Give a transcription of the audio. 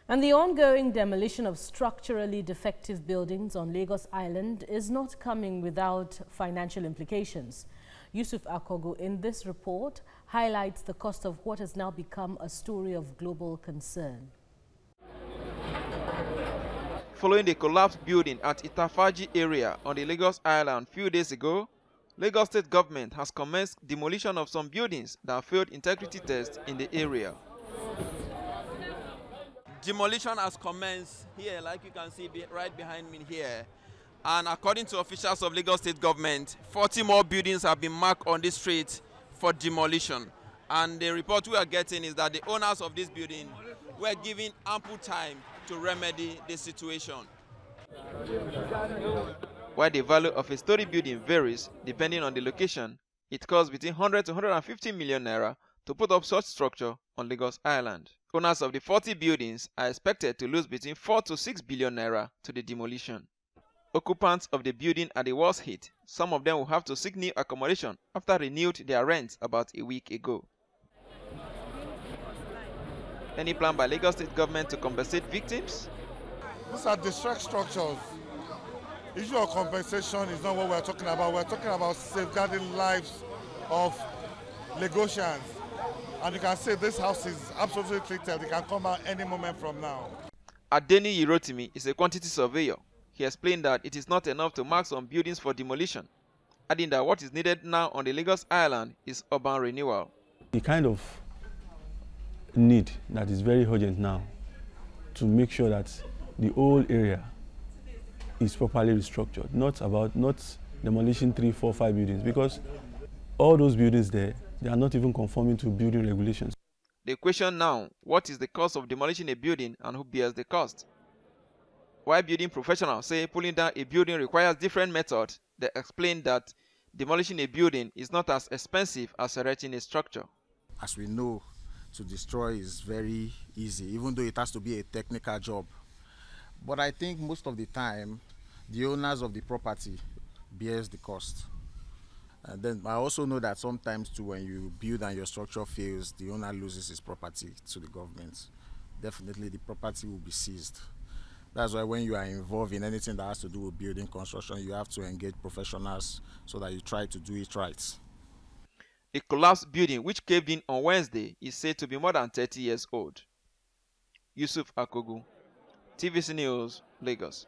And the ongoing demolition of structurally defective buildings on Lagos Island is not coming without financial implications. Yusuf Akogo in this report highlights the cost of what has now become a story of global concern. Following the collapsed building at Itafaji area on the Lagos Island a few days ago, Lagos State government has commenced demolition of some buildings that failed integrity tests in the area. Demolition has commenced here, like you can see right behind me here. And according to officials of Lagos State government, 40 more buildings have been marked on this street for demolition. And the report we are getting is that the owners of this building were given ample time to remedy the situation. While the value of a story building varies depending on the location, it costs between 100 to 150 million naira to put up such structure on Lagos Island. Owners of the 40 buildings are expected to lose between 4 to 6 billion naira to the demolition. Occupants of the building are the worst hit. Some of them will have to seek new accommodation after renewed their rents about a week ago. Any plan by Lagos State government to compensate victims? These are distressed structures. Issue of compensation is not what we're talking about. We're talking about safeguarding lives of Lagosians. And you can say this house is absolutely treated. It can come out any moment from now. Adeni Yirotimi is a quantity surveyor. He explained that it is not enough to mark some buildings for demolition, adding that what is needed now on the Lagos Island is urban renewal. The kind of need that is very urgent now to make sure that the whole area is properly restructured, not demolishing 3, 4, 5 buildings, because all those buildings there, they are not even conforming to building regulations. The question now, what is the cost of demolishing a building and who bears the cost? While building professionals say pulling down a building requires different methods, they explain that demolishing a building is not as expensive as erecting a structure. As we know, to destroy is very easy, even though it has to be a technical job. But I think most of the time, the owners of the property bears the cost. And then I also know that sometimes too, when you build and your structure fails, the owner loses his property to the government. Definitely the property will be seized. That's why when you are involved in anything that has to do with building construction, you have to engage professionals so that you try to do it right. The collapsed building, which caved in on Wednesday, is said to be more than 30 years old. Yusuf Akogu, TVC News, Lagos.